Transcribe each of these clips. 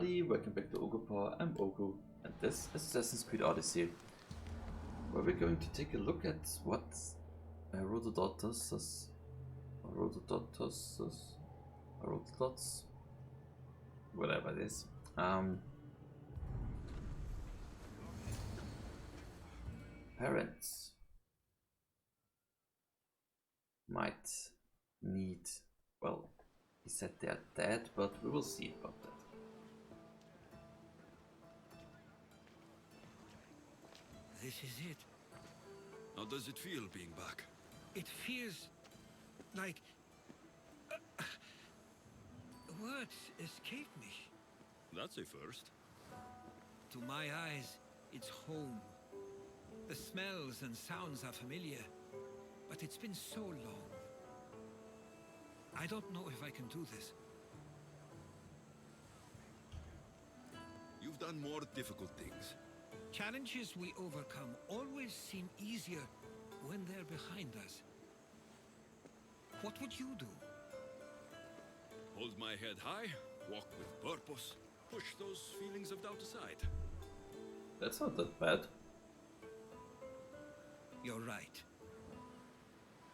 everybody, welcome back to Oghupower. I'm Oghu, and this is Assassin's Creed Odyssey, where we're going to take a look at what Herodotos, whatever it is, parents might need, well, he said they're dead, but we will see about that. This is it. How does it feel being back? It feels like... words escape me. That's a first. To my eyes, it's home. The smells and sounds are familiar, but it's been so long. I don't know if I can do this. You've done more difficult things. Challenges we overcome always seem easier when they're behind us. What would you do? Hold my head high, walk with purpose, push those feelings of doubt aside. That's not that bad. You're right.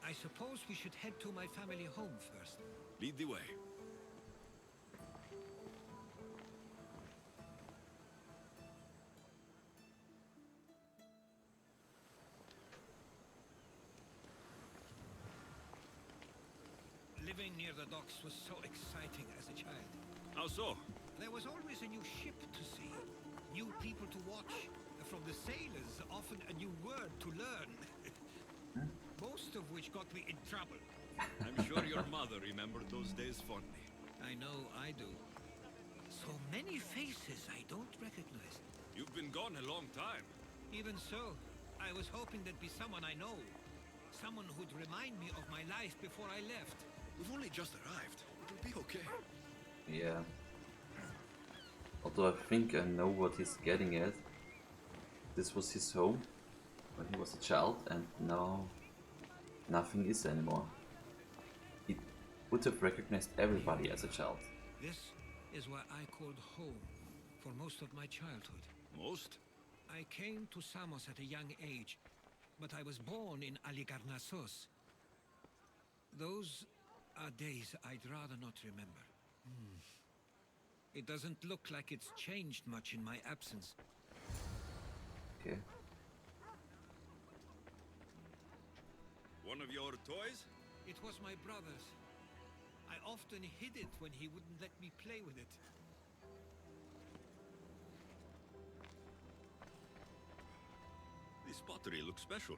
I suppose we should head to my family home first. Lead the way. Living near the docks was so exciting as a child. How so? There was always a new ship to see, new people to watch, and from the sailors, often a new word to learn. Most of which got me in trouble. I'm sure your mother remembered those days fondly. I know I do. So many faces I don't recognize. You've been gone a long time. Even so, I was hoping there'd be someone I know. Someone who'd remind me of my life before I left. We've only just arrived. It'll be okay. Yeah. Although I think I know what he's getting at. This was his home when he was a child, and now nothing is anymore. He would have recognized everybody as a child. This is what I called home for most of my childhood. Most? I came to Samos at a young age, but I was born in Aligarnassos. Those are days I'd rather not remember. It doesn't look like it's changed much in my absence. Okay. One of your toys? It was my brother's. I often hid it when he wouldn't let me play with it. This pottery looks special.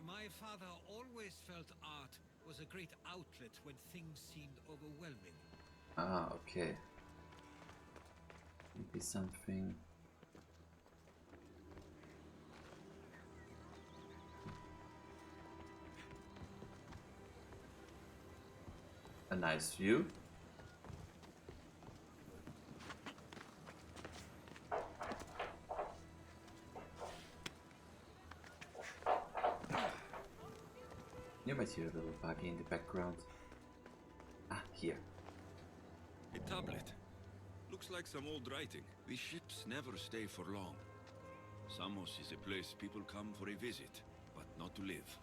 My father always felt art was a great outlet when things seemed overwhelming. Ah, okay. Maybe something. A nice view. You might hear a little buggy in the background. Ah, here. A tablet. Looks like some old writing. These ships never stay for long. Samos is a place people come for a visit, but not to live.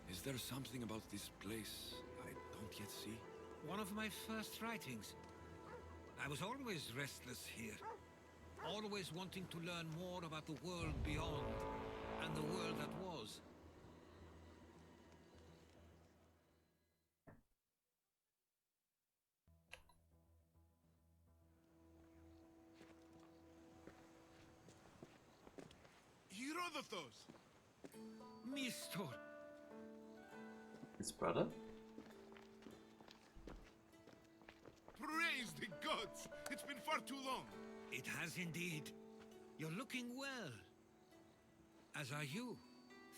Is there something about this place I don't yet see? One of my first writings. I was always restless here. Always wanting to learn more about the world beyond, and the world that was. Herodotos! Mistor! His brother? Praise the gods! It's been far too long. It has indeed. You're looking well. As are you,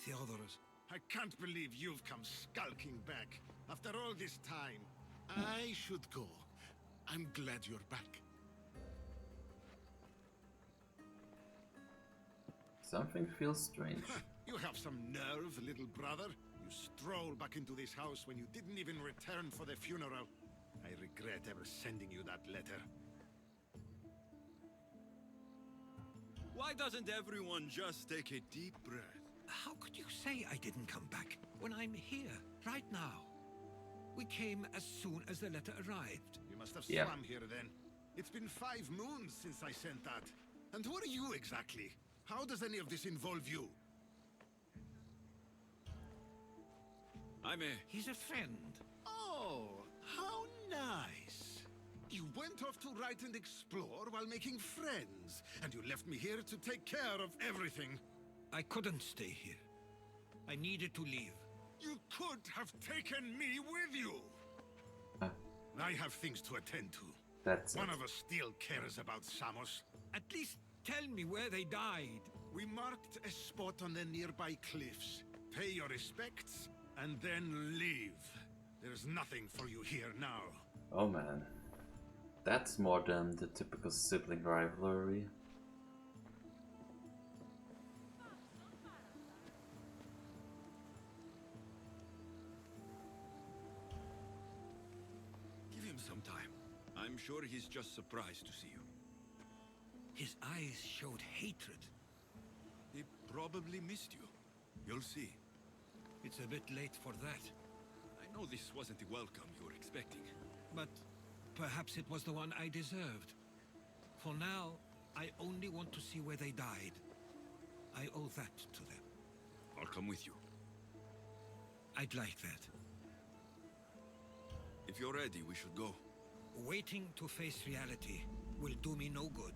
Theodoros. I can't believe you've come skulking back. After all this time, I should go. I'm glad you're back. Something feels strange. You have some nerve, little brother. You stroll back into this house when you didn't even return for the funeral. I regret ever sending you that letter. Why doesn't everyone just take a deep breath? How could you say I didn't come back when I'm here, right now? We came as soon as the letter arrived. You must have Yeah. swam here then. It's been 5 moons since I sent that. And who are you exactly? How does any of this involve you? He's a friend. Oh, how nice. You went off to write and explore while making friends, and you left me here to take care of everything. I couldn't stay here. I needed to leave. You could have taken me with you. Huh. I have things to attend to. That's One it. of us still cares about Samos. At least tell me where they died. We marked a spot on the nearby cliffs. Pay your respects, and then leave. There's nothing for you here now. Oh man. That's more than the typical sibling rivalry. Give him some time. I'm sure he's just surprised to see you. His eyes showed hatred. He probably missed you. You'll see. It's a bit late for that. I know this wasn't the welcome you were expecting. But perhaps it was the one I deserved. For now, I only want to see where they died. I owe that to them. I'll come with you. I'd like that. If you're ready, we should go. Waiting to face reality will do me no good.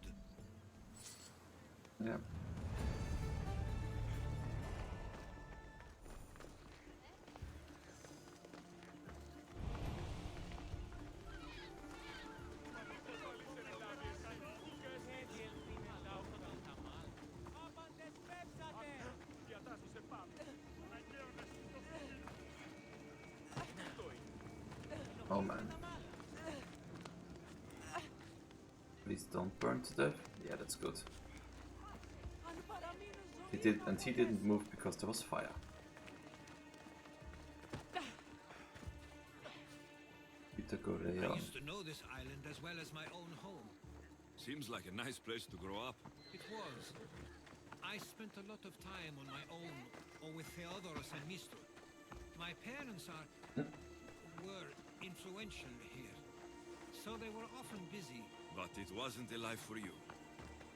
Yeah. Oh man. Please don't burn to death. Yeah, that's good. He didn't move because there was fire. I used to know this island as well as my own home. Seems like a nice place to grow up. It was. I spent a lot of time on my own or with Herodotos and Mistro. My parents were influential here, so they were often busy. But it wasn't a life for you.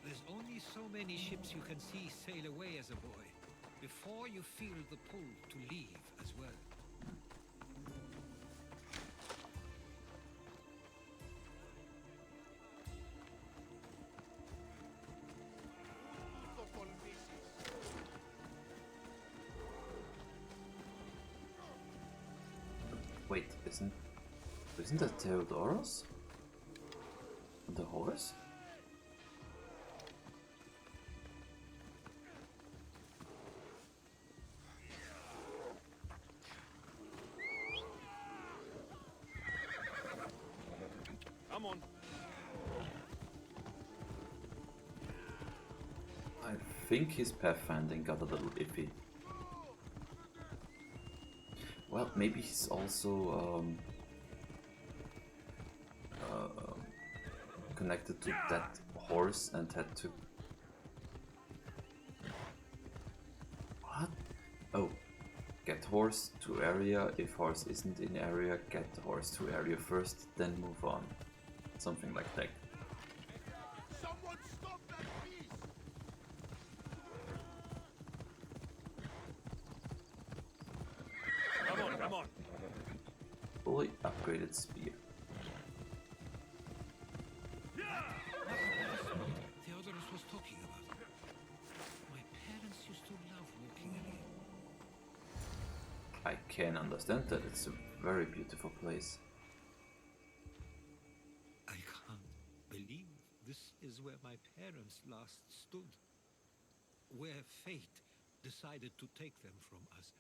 There's only so many ships you can see sail away as a boy, before you feel the pull to leave as well. Wait, isn't that Theodoros? The horse? Come on. I think his pathfinding got a little iffy. Well, maybe he's also connected to that horse and had to... What? Oh, get horse to area. If horse isn't in area, get the horse to area first, then move on. Something like that. Someone stop that beast! Come on. Fully upgraded spear. Theodoros was talking about. My parents used to love walking alone. I can understand that, it's a very beautiful place. I can't believe this is where my parents last stood. Where fate decided to take them from us.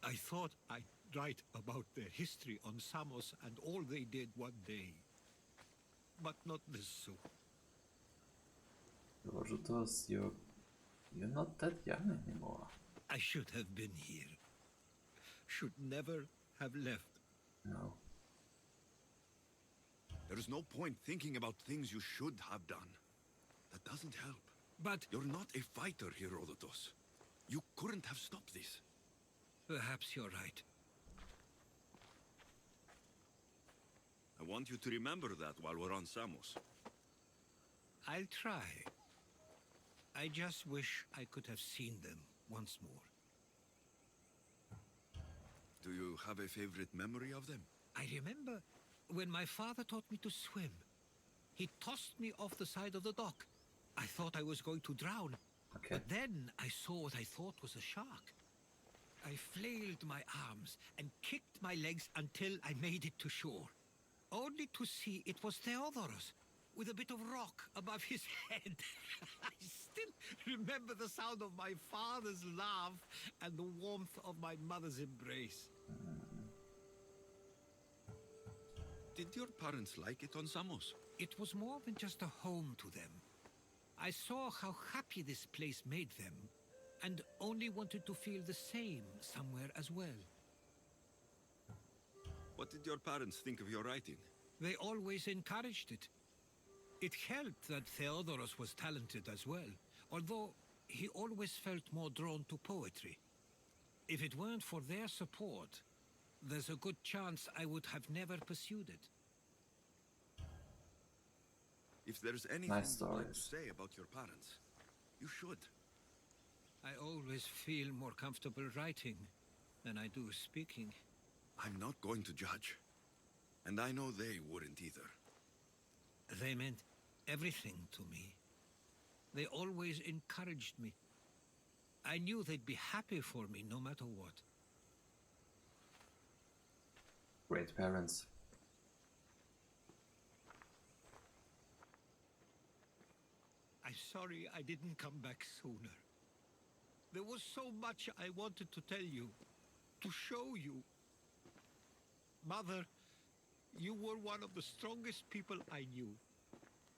I thought I'd write about their history on Samos and all they did one day. But not this soon. Herodotos, you're not that young anymore. I should have been here. Should never have left. No. There's no point thinking about things you should have done. doesn't help. But You're not a fighter, Herodotos. You couldn't have stopped this. perhaps you're right. I want you to remember that while we're on Samos. I'll try. I just wish I could have seen them once more. Do you have a favorite memory of them? I remember when my father taught me to swim. He tossed me off the side of the dock. I thought I was going to drown. Okay. But then I saw what I thought was a shark. I flailed my arms and kicked my legs until I made it to shore. Only to see it was Theodoros, with a bit of rock above his head. I still remember the sound of my father's laugh and the warmth of my mother's embrace. Did your parents like it on Samos? It was more than just a home to them. I saw how happy this place made them, and only wanted to feel the same somewhere as well. What did your parents think of your writing? They always encouraged it. It helped that Theodoros was talented as well, although he always felt more drawn to poetry. If it weren't for their support, there's a good chance I would have never pursued it. If there's anything Nice you'd like to stories. say about your parents, you should. I always feel more comfortable writing than I do speaking. I'm not going to judge. And I know they wouldn't either. They meant everything to me. They always encouraged me. I knew they'd be happy for me no matter what. Great parents. I'm sorry I didn't come back sooner. There was so much I wanted to tell you, to show you. Mother, you were one of the strongest people I knew.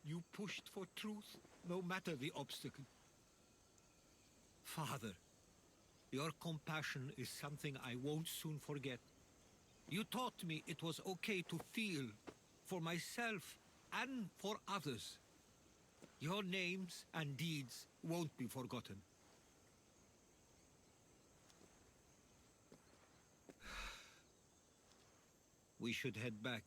You pushed for truth, no matter the obstacle. Father, your compassion is something I won't soon forget. You taught me it was okay to feel, for myself and for others. Your names and deeds won't be forgotten. We should head back.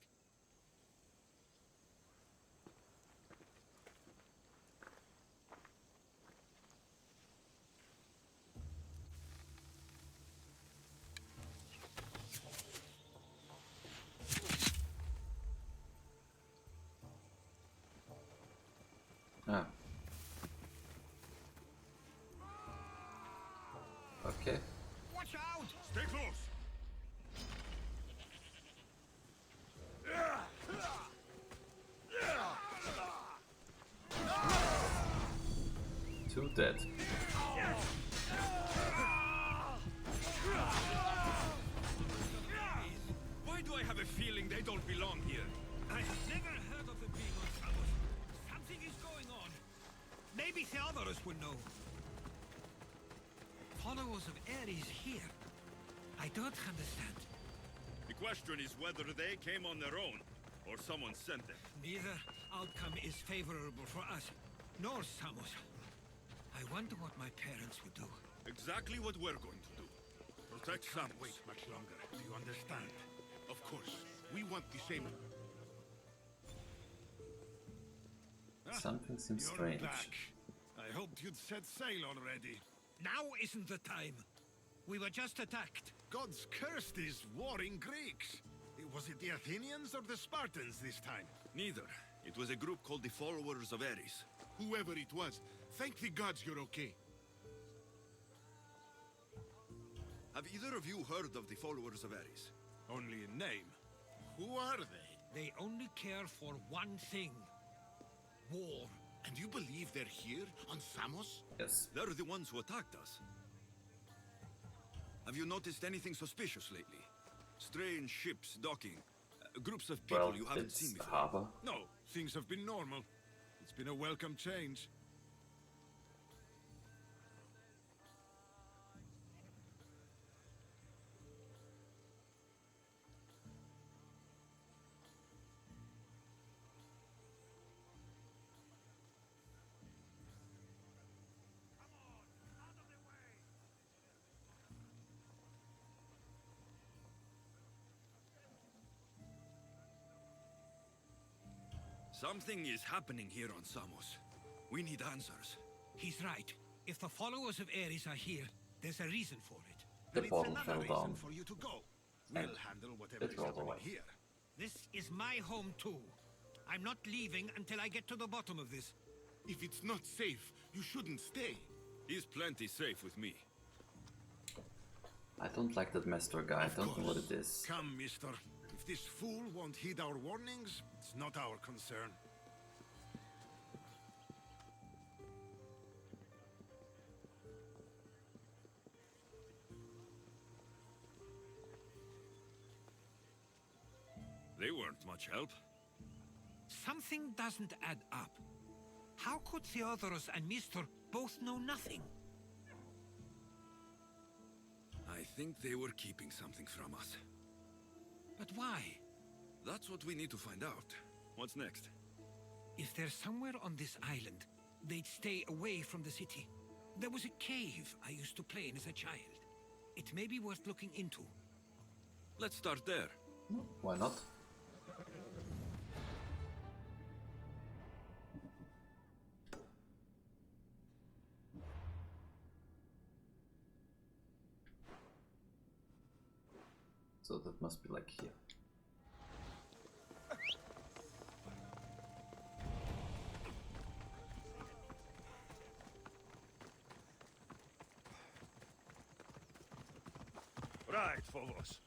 Ah. Okay. Watch out! Stay close! Two dead. Why do I have a feeling they don't belong here? I have never heard of them being on Samos. Something is going on. Maybe Theodoros would know. Followers of Ares here. I don't understand. The question is whether they came on their own, or someone sent them. Neither outcome is favorable for us, nor Samos. I wonder what my parents would do. Exactly what we're going to do. Protect Samos. Wait much longer. Do you understand? Of course. We want the same... Something seems You're strange. back. I hoped you'd set sail already. Now isn't the time. We were just attacked. Gods cursed these warring Greeks. Was it the Athenians or the Spartans this time? Neither. It was a group called the Followers of Ares. Whoever it was, thank the gods you're okay. Have either of you heard of the Followers of Ares? Only in name. Who are they? They only care for one thing. War. And you believe they're here on Samos? Yes. They're the ones who attacked us. Have you noticed anything suspicious lately? Strange ships docking. Groups of people Well, you haven't it's seen a before. harbor. No, things have been normal. It's been a welcome change. Something is happening here on Samos. We need answers. He's right. If the followers of Ares are here, there's a reason for it. The Then it's bottle another fell reason down. for you to go. And We'll handle whatever it is rolled happening away. here. This is my home too. I'm not leaving until I get to the bottom of this. If it's not safe, you shouldn't stay. He's plenty safe with me. I don't like that master guy. I don't know what it is. Come, mister. If this fool won't heed our warnings, it's not our concern. They weren't much help. Something doesn't add up. How could Theodoros and Mistor both know nothing? I think they were keeping something from us. But why? That's what we need to find out. What's next? If they're somewhere on this island, they'd stay away from the city. There was a cave I used to play in as a child. It may be worth looking into. Let's start there. Why not? So that must be like here. Right, Phobos.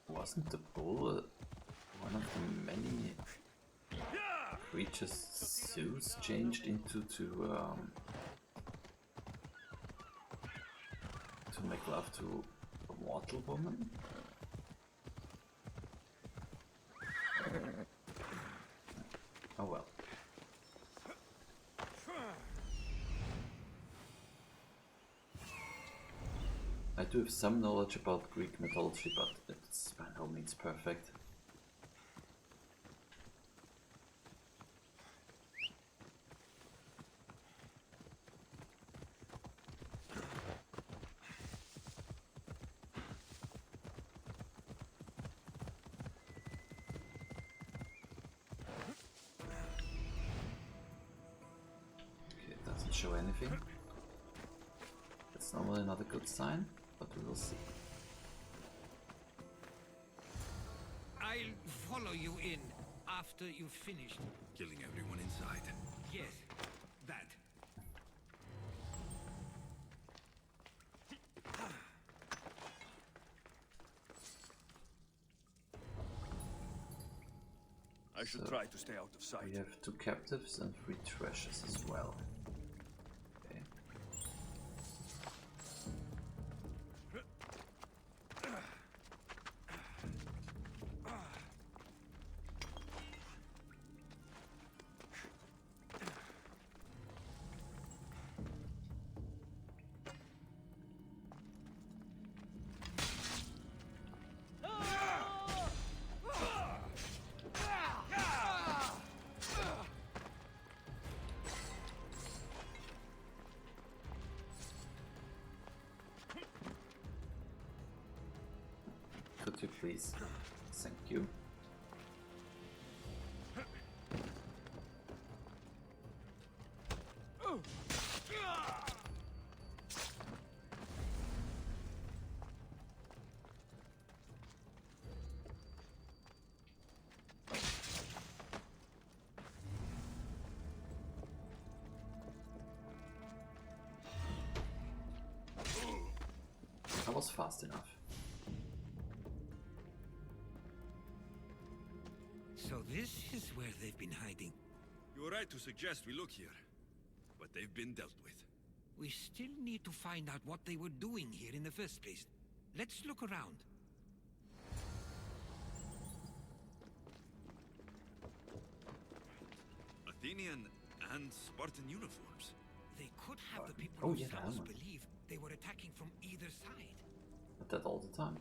Wasn't the bull one of the many creatures Zeus changed into to make love to a mortal woman? Oh well. I do have some knowledge about Greek mythology, but it's by no means perfect. Okay, it doesn't show anything. That's normally not a good sign, but we will see. I'll follow you in after you've finished. Killing everyone inside. Yes, that. I should So, try to stay out of sight. We have 2 captives and 3 treasures as well. Okay. Could you please? Thank you. That was fast enough. So this is where they've been hiding. You were right to suggest we look here, but they've been dealt with. We still need to find out what they were doing here in the first place. Let's look around. Athenian and Spartan uniforms. They could have the people Oh, of yeah, the Samos helmet. believe they were attacking from either side. But that all the time.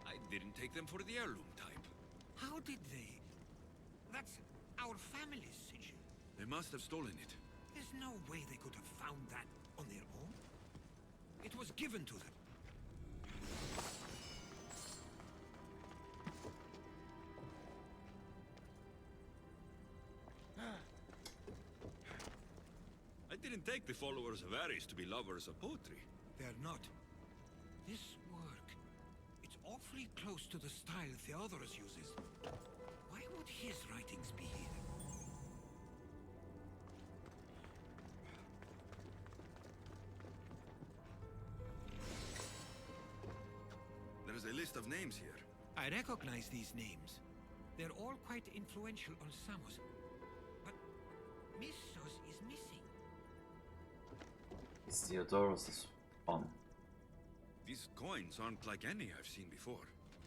I didn't take them for the heirloom type. How did they? That's our family's sigil. They must have stolen it. There's no way they could have found that on their own. It was given to them. I didn't take the followers of Ares to be lovers of poetry. They're not. This work, it's awfully close to the style Theodorus uses. Why would his writings be here? There's a list of names here. I recognize these names. They're all quite influential on Samos. But Missos is missing. It's Theodorus' on. These coins aren't like any I've seen before.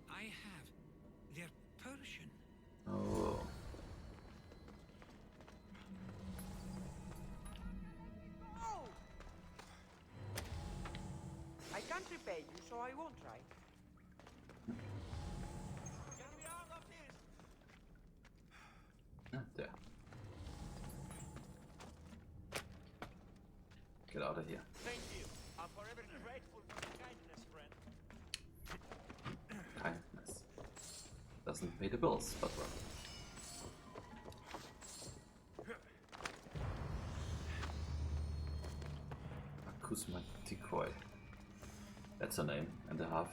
I have. They're Persian. Oh. Oh! I can't repay you, so I won't try. Get me out of this! Ah, there. Get out of here. Thank you. I'm forever grateful for your kindness, friend. Kindness. Doesn't pay the bills, but well. Kuzma Tikoi. That's a name and a half.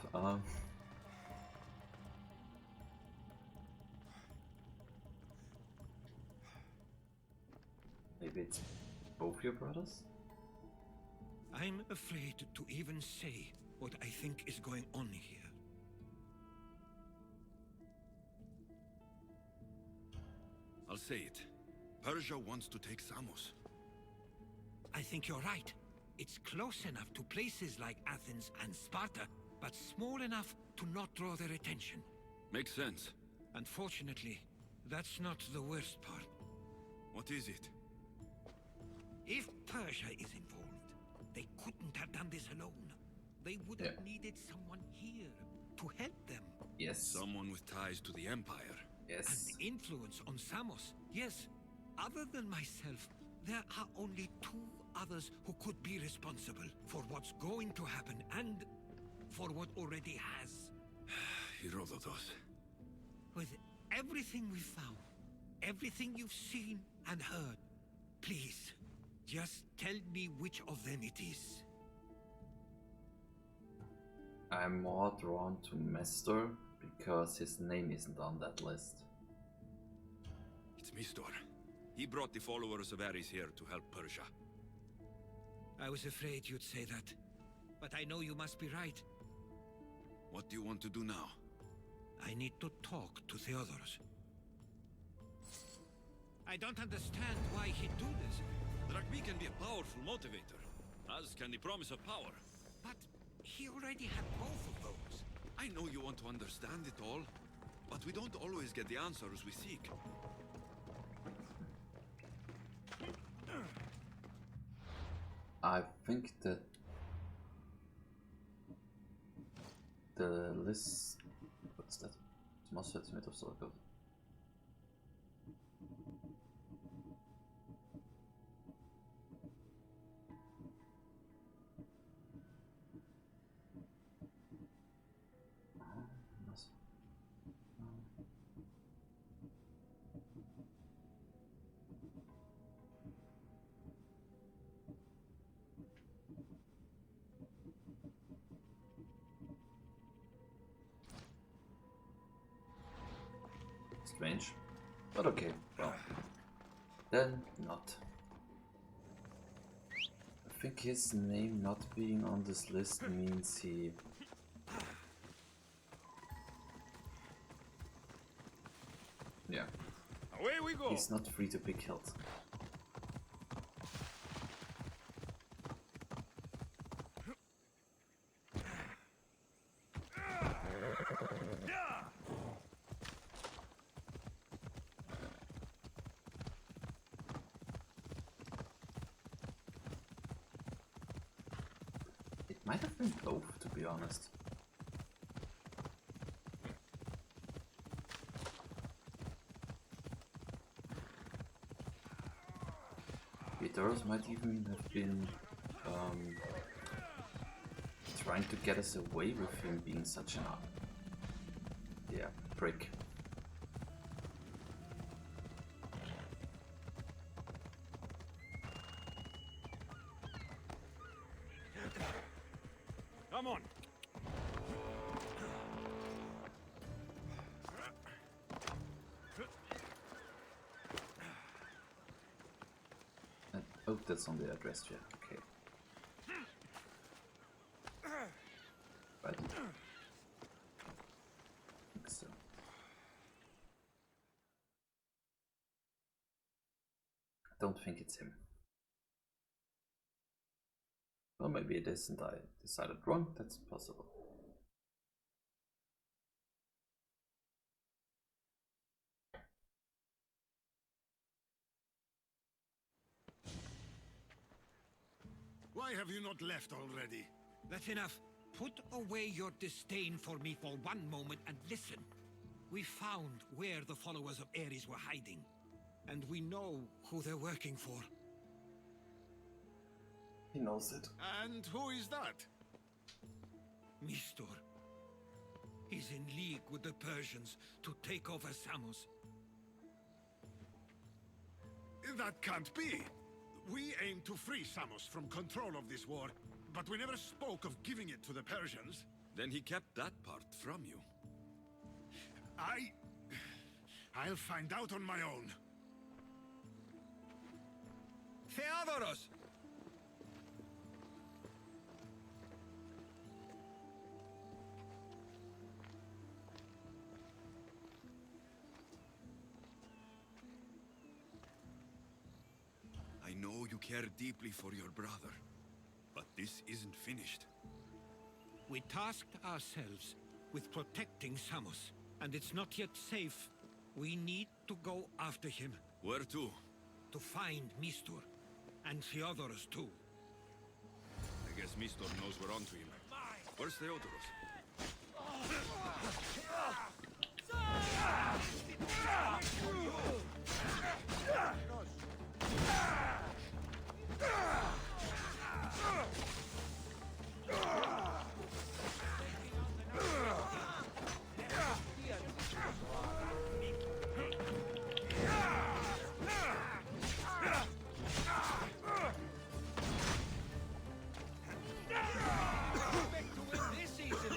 Maybe it's both your brothers? I'm afraid to even say what I think is going on here. I'll say it. Persia wants to take Samos. I think you're right. It's close enough to places like Athens and Sparta, but small enough to not draw their attention. Makes sense. Unfortunately, that's not the worst part. What is it? If Persia is involved, they couldn't have done this alone. They would have needed someone here to help them. Yes. Someone with ties to the Empire. Yes. And influence on Samos. Yes, other than myself, there are only two others who could be responsible for what's going to happen and for what already has. Herodotos. With everything we've found, everything you've seen and heard, please, just tell me which of them it is. I'm more drawn to Mestor because his name isn't on that list. It's Mistor. He brought the followers of Ares here to help Persia. I was afraid you'd say that, but I know you must be right. What do you want to do now? I need to talk to Theodorus. I don't understand why he'd do this. Drachmi can be a powerful motivator, as can the promise of power. But he already had both of those. I know you want to understand it all, but we don't always get the answers we seek. I think that the list. What's that? Massverhältnis of Circle. Strange, but okay, well, then not. I think his name not being on this list means he... Yeah, Away we go. he's not free to be killed. Might have been both, to be honest. Herodotos might even have been trying to get us away with him being such an prick. Come on. Oh, that's on the address, yeah. Okay. Right. I think so. I don't think it's him. Well, maybe it is and I decided wrong. That's possible. Why have you not left already? That's enough. Put away your disdain for me for one moment and listen. We found where the followers of Ares were hiding, and we know who they're working for. He knows it. And who is that? Mistor. He's in league with the Persians to take over Samos. That can't be. We aim to free Samos from control of this war, but we never spoke of giving it to the Persians. Then he kept that part from you. I'll find out on my own. Theodoros! I know you care deeply for your brother, but this isn't finished. We tasked ourselves with protecting Samos, and it's not yet safe. We need to go after him. Where to? To find Mistor, and Theodoros too. I guess Mistor knows we're onto him. Where's Theodoros?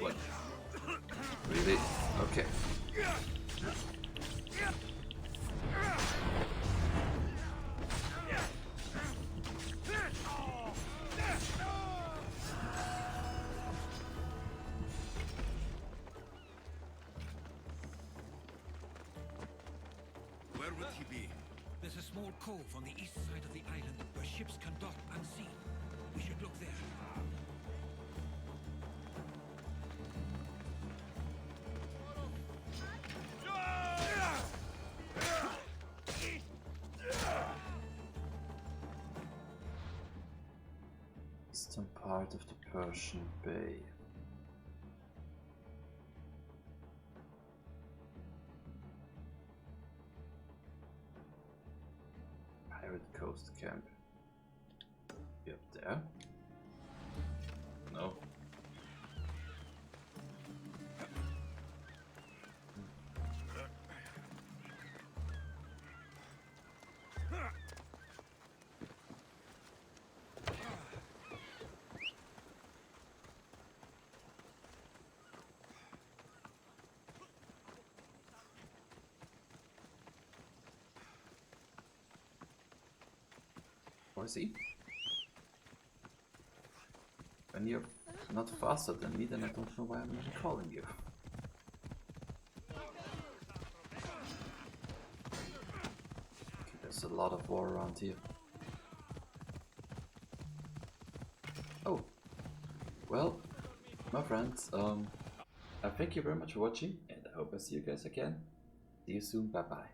What? Really? Okay. Where would he be? There's a small cove on the east side of the island where ships can dock unseen. We should look there. Eastern part of the Persian Bay. Pirate Coast Camp. Be up there? No. Odyssey? When you're not faster than me, then I don't know why I'm even calling you. Okay, there's a lot of war around here. Oh, well, my friends, I thank you very much for watching, and I hope I see you guys again. See you soon, bye bye.